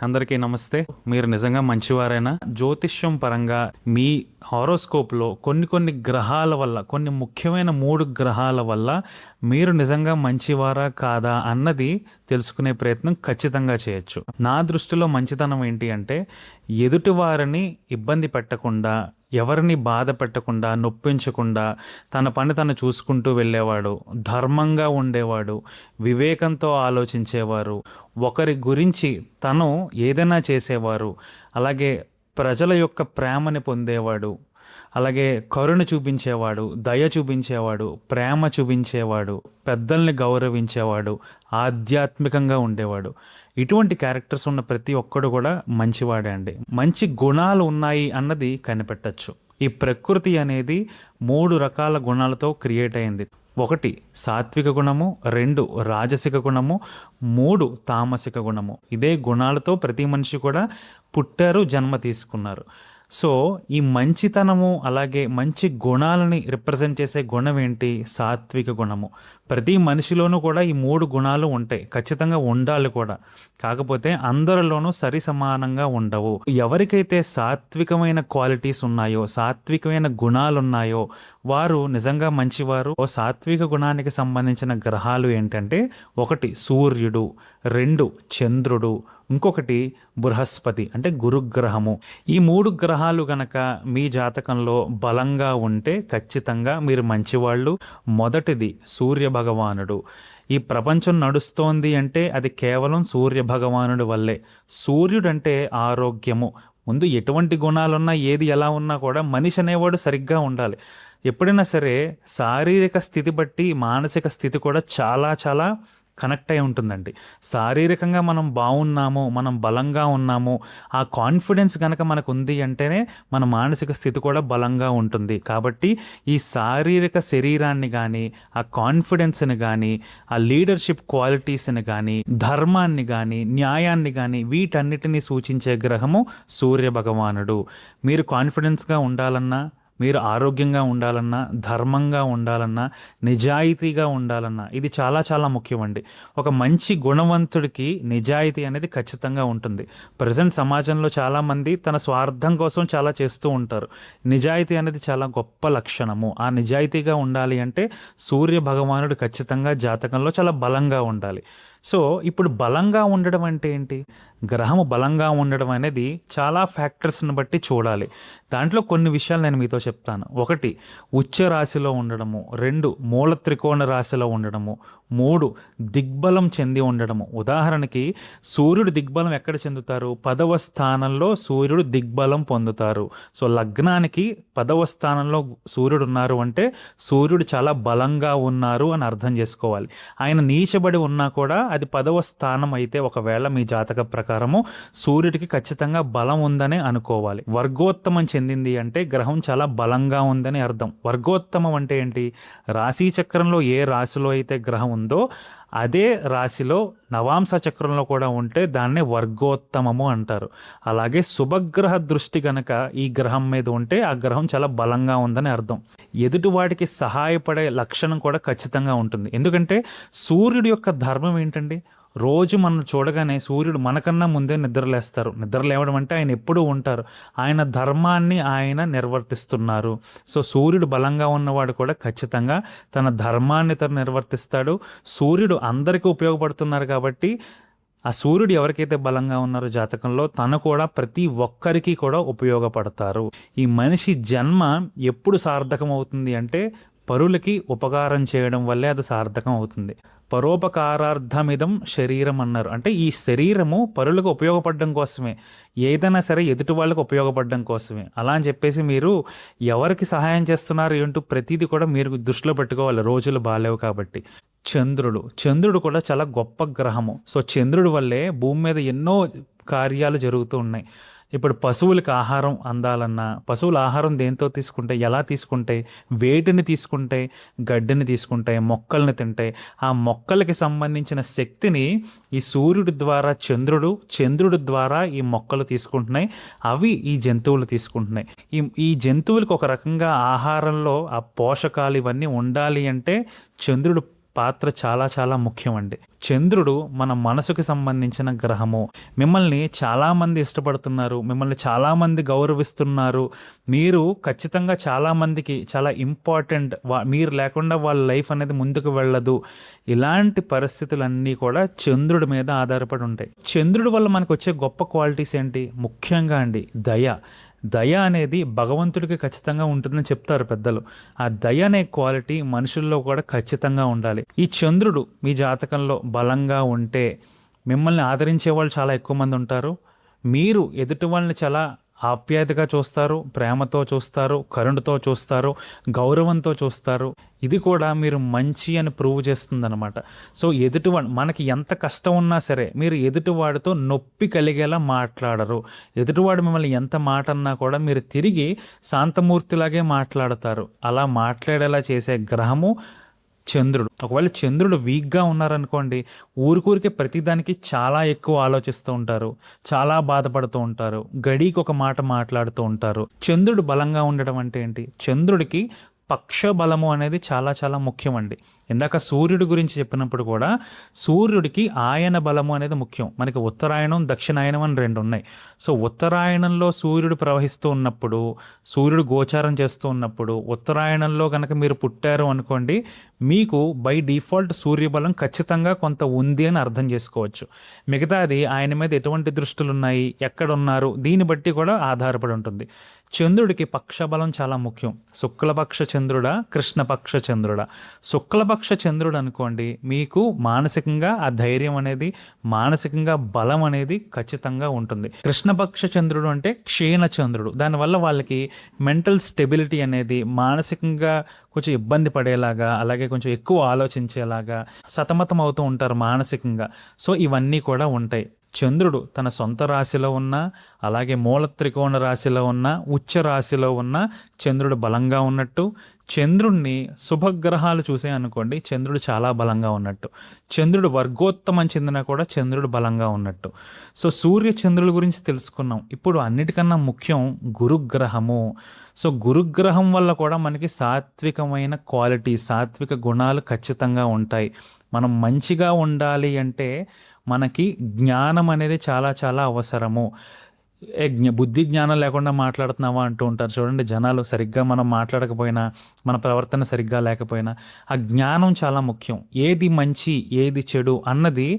అందరికీ నమస్తే. మీరు నిజంగా మంచివారైనా? జ్యోతిష్యం పరంగా మీ హారోస్కోప్లో కొన్ని గ్రహాల వల్ల, కొన్ని ముఖ్యమైన 3 గ్రహాల వల్ల మీరు నిజంగా మంచివారా కాదా అన్నది తెలుసుకునే ప్రయత్నం ఖచ్చితంగా చేయొచ్చు. నా దృష్టిలో మంచితనం ఏంటి అంటే, ఎదుటివారిని ఇబ్బంది పెట్టకుండా, ఎవరిని బాధ పెట్టకుండా, నొప్పించకుండా, తన పని తను చూసుకుంటూ వెళ్ళేవాడు, ధర్మంగా ఉండేవాడు, వివేకంతో ఆలోచించేవారు, ఒకరి గురించి తను ఏదైనా చేసేవారు, అలాగే ప్రజల యొక్క ప్రేమని పొందేవాడు, అలాగే కరుణ చూపించేవాడు, దయ చూపించేవాడు, ప్రేమ చూపించేవాడు, పెద్దల్ని గౌరవించేవాడు, ఆధ్యాత్మికంగా ఉండేవాడు. ఇటువంటి క్యారెక్టర్స్ ఉన్న ప్రతి ఒక్కడు కూడా మంచివాడే అండి. మంచి గుణాలు ఉన్నాయి అన్నది కనిపెట్టచ్చు. ఈ ప్రకృతి అనేది 3 రకాల గుణాలతో క్రియేట్ అయింది. 1 సాత్విక గుణము, 2 రాజసిక గుణము, 3 తామసిక గుణము. ఇదే గుణాలతో ప్రతి మనిషి కూడా పుట్టారు, జన్మ తీసుకున్నారు. సో ఈ మంచితనము అలాగే మంచి గుణాలని రిప్రజెంట్ చేసే గుణం ఏంటి? సాత్విక గుణము. ప్రతి మనిషిలోనూ కూడా ఈ 3 గుణాలు ఉంటాయి, ఖచ్చితంగా ఉండాలి కూడా. కాకపోతే అందరిలోనూ సరి సమానంగా ఉండవు. ఎవరికైతే సాత్వికమైన క్వాలిటీస్ ఉన్నాయో, సాత్వికమైన గుణాలు ఉన్నాయో వారు నిజంగా మంచివారు. సాత్విక గుణానికి సంబంధించిన గ్రహాలు ఏంటంటే, 1 సూర్యుడు, 2 చంద్రుడు, ఇంకొకటి బృహస్పతి అంటే గురుగ్రహము. ఈ 3 గ్రహాలు గనక మీ జాతకంలో బలంగా ఉంటే ఖచ్చితంగా మీరు మంచివాళ్ళు. మొదటిది సూర్య భగవానుడు. ఈ ప్రపంచం నడుస్తోంది అంటే అది కేవలం సూర్య భగవానుడి వల్లే. సూర్యుడు అంటే ఆరోగ్యము. ముందు ఎటువంటి గుణాలున్నా, ఏది ఎలా ఉన్నా కూడా మనిషి అనేవాడు సరిగ్గా ఉండాలి. ఎప్పుడైనా సరే శారీరక స్థితి బట్టి మానసిక స్థితి కూడా చాలా చాలా కనెక్ట్ అయి ఉంటుందండి. శారీరకంగా మనం బాగున్నాము, మనం బలంగా ఉన్నాము, ఆ కాన్ఫిడెన్స్ కనుక మనకు ఉంది అంటేనే మన మానసిక స్థితి కూడా బలంగా ఉంటుంది. కాబట్టి ఈ శారీరక శరీరాన్ని కానీ, ఆ కాన్ఫిడెన్స్ని కానీ, ఆ లీడర్షిప్ క్వాలిటీస్ని కానీ, ధర్మాన్ని కానీ, న్యాయాన్ని కానీ, వీటన్నిటినీ సూచించే గ్రహము సూర్య భగవానుడు. మీరు కాన్ఫిడెన్స్గా ఉండాలన్నా, మీరు ఆరోగ్యంగా ఉండాలన్నా, ధర్మంగా ఉండాలన్నా, నిజాయితీగా ఉండాలన్నా ఇది చాలా చాలా ముఖ్యమండి. ఒక మంచి గుణవంతుడికి నిజాయితీ అనేది ఖచ్చితంగా ఉంటుంది. ప్రజెంట్ సమాజంలో చాలామంది తన స్వార్థం కోసం చాలా చేస్తూ ఉంటారు. నిజాయితీ అనేది చాలా గొప్ప లక్షణము. ఆ నిజాయితీగా ఉండాలి అంటే సూర్య భగవానుడు ఖచ్చితంగా జాతకంలో చాలా బలంగా ఉండాలి. సో ఇప్పుడు బలంగా ఉండడం అంటే ఏంటి? గ్రహము బలంగా ఉండడం అనేది చాలా ఫ్యాక్టర్స్ని బట్టి చూడాలి. దాంట్లో కొన్ని విషయాలు నేను మీతో చెప్తాను. 1 ఉచ్చ రాశిలో ఉండడము, 2 మూల త్రికోణ రాశిలో ఉండడము, 3 దిగ్బలం చెంది ఉండడము. ఉదాహరణకి సూర్యుడు దిగ్బలం ఎక్కడ చెందుతారు? 10వ స్థానంలో సూర్యుడు దిగ్బలం పొందుతారు. సో లగ్నానికి 10వ స్థానంలో సూర్యుడు ఉన్నారు అంటే సూర్యుడు చాలా బలంగా ఉన్నారు అని అర్థం చేసుకోవాలి. ఆయన నీచబడి ఉన్నా కూడా అది 10వ స్థానం అయితే ఒకవేళ మీ జాతక ప్రకారము సూర్యుడికి ఖచ్చితంగా బలం ఉందని అనుకోవాలి. వర్గోత్తమం చెందింది అంటే గ్రహం చాలా బలంగా ఉందని అర్థం. వర్గోత్తమం అంటే ఏంటి? రాశి చక్రంలో ఏ రాశిలో అయితే గ్రహం ఉందో అదే రాశిలో నవాంశ చక్రంలో కూడా ఉంటే దాన్ని వర్గోత్తమము అంటారు. అలాగే శుభగ్రహ దృష్టి గనక ఈ గ్రహం మీద ఉంటే ఆ గ్రహం చాలా బలంగా ఉందని అర్థం. ఎదుటి వాడికి సహాయపడే లక్షణం కూడా ఖచ్చితంగా ఉంటుంది. ఎందుకంటే సూర్యుడి యొక్క ధర్మం ఏంటండి? రోజు మనం చూడగానే సూర్యుడు మనకన్నా ముందే నిద్రలేస్తారు. నిద్ర లేవడం అంటే ఆయన ఎప్పుడూ ఉంటారు. ఆయన ధర్మాన్ని ఆయన నిర్వర్తిస్తున్నారు. సో సూర్యుడు బలంగా ఉన్నవాడు కూడా ఖచ్చితంగా తన ధర్మాన్ని తను నిర్వర్తిస్తాడు. సూర్యుడు అందరికీ ఉపయోగపడుతున్నారు కాబట్టి ఆ సూర్యుడు ఎవరికైతే బలంగా ఉన్నారో జాతకంలో తను కూడా ప్రతి ఒక్కరికి కూడా ఉపయోగపడతారు. ఈ మనిషి జన్మ ఎప్పుడు సార్థకం అవుతుంది అంటే పరులకి ఉపకారం చేయడం వల్లే అది సార్థకం అవుతుంది. పరోపకారార్థమిదం శరీరం అన్నారు. అంటే ఈ శరీరము పరులకు ఉపయోగపడడం కోసమే, ఏదైనా సరే ఎదుటి వాళ్ళకు ఉపయోగపడడం కోసమే. అలా అని చెప్పేసి మీరు ఎవరికి సహాయం చేస్తున్నారు ఏంటో ప్రతిదీ కూడా మీరు దృష్టిలో పెట్టుకోవాలి. రోజులు బాగాలేవు కాబట్టి. చంద్రుడు కూడా చాలా గొప్ప గ్రహము. సో చంద్రుడి వల్లే భూమి మీద ఎన్నో కార్యాలు జరుగుతూ ఉన్నాయి. ఇప్పుడు పశువులకు ఆహారం అందాలన్నా, పశువుల ఆహారం దేంతో తీసుకుంటాయి, ఎలా తీసుకుంటాయి? వేటిని తీసుకుంటాయి? గడ్డిని తీసుకుంటాయి, మొక్కల్ని తింటాయి. ఆ మొక్కలకి సంబంధించిన శక్తిని ఈ సూర్యుడి ద్వారా చంద్రుడి ద్వారా ఈ మొక్కలు తీసుకుంటున్నాయి. అవి ఈ జంతువులు తీసుకుంటున్నాయి. ఈ జంతువులకు ఒక రకంగా ఆహారంలో ఆ పోషకాలు ఇవన్నీ ఉండాలి అంటే చంద్రుడు పాత్ర చాలా చాలా ముఖ్యమండి. చంద్రుడు మన మనసుకి సంబంధించిన గ్రహము. మిమ్మల్ని చాలామంది ఇష్టపడుతున్నారు, మిమ్మల్ని చాలామంది గౌరవిస్తున్నారు, మీరు ఖచ్చితంగా చాలామందికి చాలా ఇంపార్టెంట్, మీరు లేకుండా వాళ్ళ లైఫ్ అనేది ముందుకు వెళ్ళదు. ఇలాంటి పరిస్థితులన్నీ కూడా చంద్రుడి మీద ఆధారపడి ఉంటాయి. చంద్రుడి వల్ల మనకు వచ్చే గొప్ప క్వాలిటీస్ ఏంటి? ముఖ్యంగా అండి దయ. దయ అనేది భగవంతుడికి ఖచ్చితంగా ఉంటుందని చెప్తారు పెద్దలు. ఆ దయ అనే క్వాలిటీ మనుషుల్లో కూడా ఖచ్చితంగా ఉండాలి. ఈ చంద్రుడు మీ జాతకంలో బలంగా ఉంటే మిమ్మల్ని ఆదరించే వాళ్ళు చాలా ఎక్కువ మంది ఉంటారు. మీరు ఎదుటి వాళ్ళని చాలా ఆప్యాయతగా చూస్తారు, ప్రేమతో చూస్తారు, కరుణతో చూస్తారు, గౌరవంతో చూస్తారు. ఇది కూడా మీరు మంచి అని ప్రూవ్ చేస్తుందన్నమాట. సో ఎదుటివాడు మనకి ఎంత కష్టం ఉన్నా సరే మీరు ఎదుటివాడితో నొప్పి కలిగేలా మాట్లాడరు. ఎదుటివాడు మిమ్మల్ని ఎంత మాట అన్నా కూడా మీరు తిరిగి శాంతమూర్తిలాగే మాట్లాడతారు. అలా మాట్లాడేలా చేసే గ్రహము చంద్రుడు. ఒకవేళ చంద్రుడు వీక్గా ఉన్నారనుకోండి, ఊరికూరికే ప్రతిదానికి చాలా ఎక్కువ ఆలోచిస్తూ ఉంటారు, చాలా బాధపడుతూ ఉంటారు, గడికి ఒక మాట మాట్లాడుతూ ఉంటారు. చంద్రుడు బలంగా ఉండడం అంటే ఏంటి? చంద్రుడికి పక్ష బలము అనేది చాలా చాలా ముఖ్యమండి. ఇందాక సూర్యుడి గురించి చెప్పినప్పుడు కూడా సూర్యుడికి ఆయన బలము అనేది ముఖ్యం. మనకి ఉత్తరాయణం, దక్షిణాయనం అని రెండు ఉన్నాయి. సో ఉత్తరాయణంలో సూర్యుడు ప్రవహిస్తూ ఉన్నప్పుడు, సూర్యుడు గోచారం చేస్తూ ఉన్నప్పుడు, ఉత్తరాయణంలో కనుక మీరు పుట్టారు అనుకోండి, మీకు బై డిఫాల్ట్ సూర్యబలం ఖచ్చితంగా కొంత ఉంది అని అర్థం చేసుకోవచ్చు. మిగతాది ఆయన మీద ఎటువంటి దృష్టిలు ఉన్నాయి, ఎక్కడున్నారు, దీన్ని బట్టి కూడా ఆధారపడి ఉంటుంది. చంద్రుడికి పక్షబలం చాలా ముఖ్యం. శుక్లపక్ష చంద్రుడా, కృష్ణపక్ష చంద్రుడా? శుక్లపక్ష చంద్రుడు అనుకోండి, మీకు మానసికంగా ఆ ధైర్యం అనేది, మానసికంగా బలం అనేది ఖచ్చితంగా ఉంటుంది. కృష్ణపక్ష చంద్రుడు అంటే క్షీణ చంద్రుడు. దానివల్ల వాళ్ళకి మెంటల్ స్టెబిలిటీ అనేది, మానసికంగా కొంచెం ఇబ్బంది పడేలాగా, అలాగే కొంచెం ఎక్కువ ఆలోచించేలాగా, సతమతం అవుతూ ఉంటారు మానసికంగా. సో ఇవన్నీ కూడా ఉంటాయి. చంద్రుడు తన సొంత రాశిలో ఉన్న, అలాగే మూల త్రికోణ రాశిలో ఉన్న, ఉచ్చ రాశిలో ఉన్న చంద్రుడు బలంగా ఉన్నట్టు, చంద్రుడిని శుభగ్రహాలు చూసే అనుకోండి చంద్రుడు చాలా బలంగా ఉన్నట్టు, చంద్రుడు వర్గోత్తమం చెందినా కూడా చంద్రుడు బలంగా ఉన్నట్టు. సో సూర్య చంద్రుల గురించి తెలుసుకున్నాం. ఇప్పుడు అన్నిటికన్నా ముఖ్యం గురుగ్రహము. సో గురుగ్రహం వల్ల కూడా మనకి సాత్వికమైన క్వాలిటీ, సాత్విక గుణాలు ఖచ్చితంగా ఉంటాయి. మనం మంచిగా ఉండాలి అంటే మనకి జ్ఞానం అనేది చాలా చాలా అవసరము. బుద్ధి జ్ఞానం లేకుండా మాట్లాడుతున్నావా అంటూ ఉంటారు చూడండి జనాలు. సరిగ్గా మనం మాట్లాడకపోయినా, మన ప్రవర్తన సరిగ్గా లేకపోయినా ఆ జ్ఞానం చాలా ముఖ్యం. ఏది మంచి, ఏది చెడు అన్నది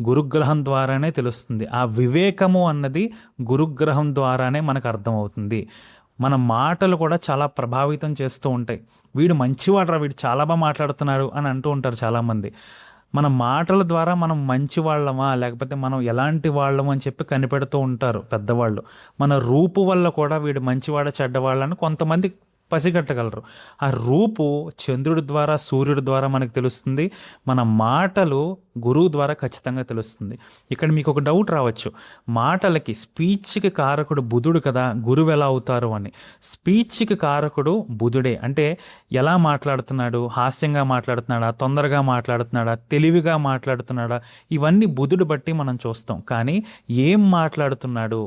గురుగ్రహం ద్వారానే తెలుస్తుంది. ఆ వివేకము అన్నది గురుగ్రహం ద్వారానే మనకు అర్థమవుతుంది. మన మాటలు కూడా చాలా ప్రభావితం చేస్తూ ఉంటాయి. వీడు మంచివాడరా, వీడు చాలా బాగా మాట్లాడుతున్నాడు అని అంటూ ఉంటారు చాలామంది. మన మాటల ద్వారా మనం మంచి వాళ్ళమా లేకపోతే మనం ఎలాంటి వాళ్ళము అని చెప్పి కనిపెడుతూ ఉంటారు పెద్దవాళ్ళు. మన రూపు వల్ల కూడా వీడు మంచివాడ చెడ్డవాళ్ళని కొంతమంది పసిగట్టగలరు. ఆ రూపు చంద్రుడి ద్వారా, సూర్యుడి ద్వారా మనకు తెలుస్తుంది. మన మాటలు గురువు ద్వారా ఖచ్చితంగా తెలుస్తుంది. ఇక్కడ మీకు ఒక డౌట్ రావచ్చు, మాటలకి స్పీచ్కి కారకుడు బుధుడు కదా, గురువు ఎలా అవుతారు అని. స్పీచ్కి కారకుడు బుధుడే. అంటే ఎలా మాట్లాడుతున్నాడు, హాస్యంగా మాట్లాడుతున్నాడా, తొందరగా మాట్లాడుతున్నాడా, తెలివిగా మాట్లాడుతున్నాడా, ఇవన్నీ బుధుడు బట్టి మనం చూస్తాం. కానీ ఏం మాట్లాడుతున్నాడు,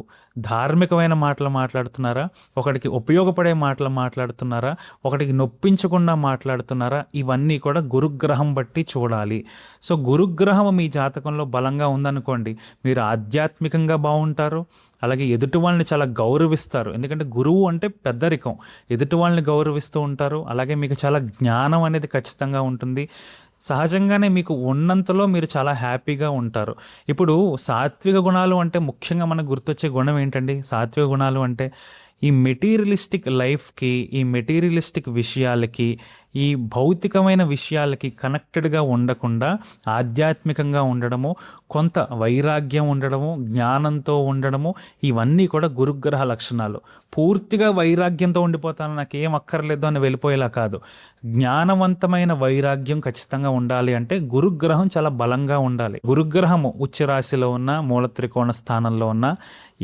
ధార్మికమైన మాటలు మాట్లాడుతున్నారా, ఒకటికి ఉపయోగపడే మాటలు మాట్లాడుతున్నారా, ఒకటికి నొప్పించకుండా మాట్లాడుతున్నారా, ఇవన్నీ కూడా గురుగ్రహం బట్టి చూడాలి. సో గురుగ్రహం మీ జాతకంలో బలంగా ఉందనుకోండి, మీరు ఆధ్యాత్మికంగా బాగుంటారు, అలాగే ఎదుటి వాళ్ళని చాలా గౌరవిస్తారు. ఎందుకంటే గురువు అంటే పెద్దరికం, ఎదుటి వాళ్ళని గౌరవిస్తూ ఉంటారు. అలాగే మీకు చాలా జ్ఞానం అనేది ఖచ్చితంగా ఉంటుంది. సహజంగానే మీకు ఉన్నంతలో మీరు చాలా హ్యాపీగా ఉంటారు. ఇప్పుడు సాత్విక గుణాలు అంటే ముఖ్యంగా మనకు గుర్తొచ్చే గుణం ఏంటండి? సాత్విక గుణాలు అంటే ఈ మెటీరియలిస్టిక్ లైఫ్కి, ఈ మెటీరియలిస్టిక్ విషయాలకి, ఈ భౌతికమైన విషయాలకి కనెక్టెడ్గా ఉండకుండా ఆధ్యాత్మికంగా ఉండడము, కొంత వైరాగ్యం ఉండడము, జ్ఞానంతో ఉండడము, ఇవన్నీ కూడా గురుగ్రహ లక్షణాలు. పూర్తిగా వైరాగ్యంతో ఉండిపోతాను, నాకేం అక్కర్లేదు అని వెళ్ళిపోయేలా కాదు. జ్ఞానవంతమైన వైరాగ్యం ఖచ్చితంగా ఉండాలి అంటే గురుగ్రహం చాలా బలంగా ఉండాలి. గురుగ్రహము ఉచ్చ రాశిలో ఉన్న, మూల త్రికోణ స్థానంలో ఉన్న,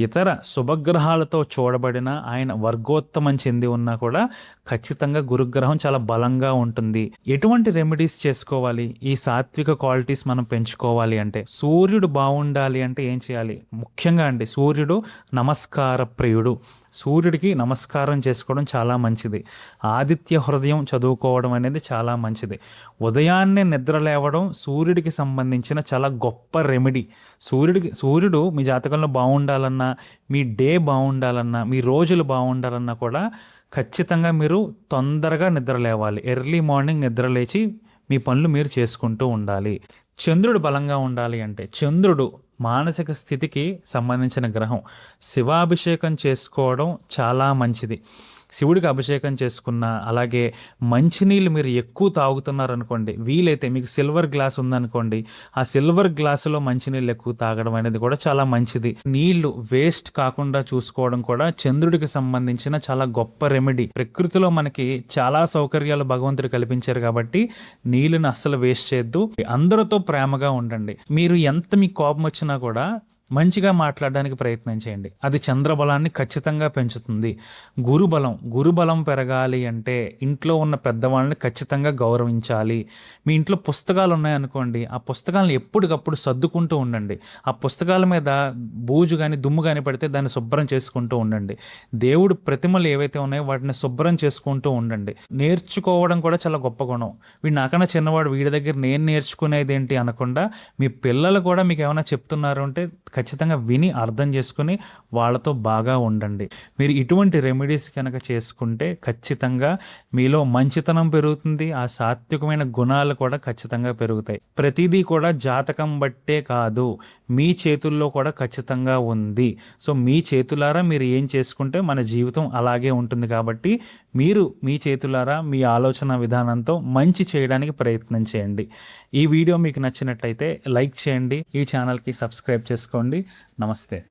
ఇతర శుభగ్రహాలతో చూడబడిన, ఆయన వర్గోత్తమం చెంది ఉన్నా కూడా ఖచ్చితంగా గురుగ్రహం చాలా బలంగా ఉంటుంది. ఎటువంటి రెమెడీస్ చేసుకోవాలి ఈ సాత్విక క్వాలిటీస్ మనం పెంచుకోవాలి అంటే? సూర్యుడు బాగుండాలి అంటే ఏం చేయాలి? ముఖ్యంగా అండి, సూర్యుడు నమస్కార ప్రియుడు. సూర్యుడికి నమస్కారం చేసుకోవడం చాలా మంచిది. ఆదిత్య హృదయం చదువుకోవడం అనేది చాలా మంచిది. ఉదయాన్నే నిద్ర లేవడం సూర్యుడికి సంబంధించిన చాలా గొప్ప రెమెడీ. సూర్యుడు మీ జాతకంలో బాగుండాలన్నా, మీ డే బాగుండాలన్నా, మీ రోజులు బాగుండాలన్నా కూడా ఖచ్చితంగా మీరు తొందరగా నిద్ర లేవాలి. ఎర్లీ మార్నింగ్ నిద్ర లేచి మీ పనులు మీరు చేసుకుంటూ ఉండాలి. చంద్రుడు బలంగా ఉండాలి అంటే, చంద్రుడు మానసిక స్థితికి సంబంధించిన గ్రహం. శివాభిషేకం చేసుకోవడం చాలా మంచిది. శివుడికి అభిషేకం చేసుకున్న, అలాగే మంచినీళ్ళు మీరు ఎక్కువ తాగుతున్నారనుకోండి, వీలైతే మీకు సిల్వర్ గ్లాస్ ఉందనుకోండి, ఆ సిల్వర్ గ్లాసులో మంచినీళ్ళు ఎక్కువ తాగడం అనేది కూడా చాలా మంచిది. నీళ్లు వేస్ట్ కాకుండా చూసుకోవడం కూడా చంద్రుడికి సంబంధించిన చాలా గొప్ప రెమెడీ. ప్రకృతిలో మనకి చాలా సౌకర్యాలు భగవంతుడు కల్పించారు కాబట్టి నీళ్ళని అస్సలు వేస్ట్ చేయొద్దు. అందరితో ప్రేమగా ఉండండి. మీరు ఎంత మీకు కోపం వచ్చినా కూడా మంచిగా మాట్లాడడానికి ప్రయత్నం చేయండి. అది చంద్రబలాన్ని ఖచ్చితంగా పెంచుతుంది. గురుబలం పెరగాలి అంటే ఇంట్లో ఉన్న పెద్దవాళ్ళని ఖచ్చితంగా గౌరవించాలి. మీ ఇంట్లో పుస్తకాలు ఉన్నాయనుకోండి, ఆ పుస్తకాలను ఎప్పటికప్పుడు సర్దుకుంటూ ఉండండి. ఆ పుస్తకాల మీద బూజు కానీ దుమ్ము కానీ పడితే దాన్ని శుభ్రం చేసుకుంటూ ఉండండి. దేవుడు ప్రతిమలు ఏవైతే ఉన్నాయో వాటిని శుభ్రం చేసుకుంటూ ఉండండి. నేర్చుకోవడం కూడా చాలా గొప్ప గుణం. వీడు నాకన్నా చిన్నవాడు, వీడి దగ్గర నేను నేర్చుకునేది ఏంటి అనకుండా మీ పిల్లలు కూడా మీకు ఏమైనా చెప్తున్నారు అంటే ఖచ్చితంగా విని అర్థం చేసుకుని వాళ్ళతో బాగా ఉండండి. మీరు ఇటువంటి రెమెడీస్ కనుక చేసుకుంటే ఖచ్చితంగా మీలో మంచితనం పెరుగుతుంది. ఆ సాత్వికమైన గుణాలు కూడా ఖచ్చితంగా పెరుగుతాయి. ప్రతిదీ కూడా జాతకం బట్టే కాదు, మీ చేతుల్లో కూడా ఖచ్చితంగా ఉంది. సో మీ చేతులారా మీరు ఏం చేసుకుంటే మన జీవితం అలాగే ఉంటుంది. కాబట్టి మీరు మీ చేతులారా మీ ఆలోచన విధానంతో మంచి చేయడానికి ప్రయత్నం చేయండి. ఈ వీడియో మీకు నచ్చినట్లయితే లైక్ చేయండి, ఈ ఛానల్కి సబ్స్క్రైబ్ చేసుకోండి. నమస్తే.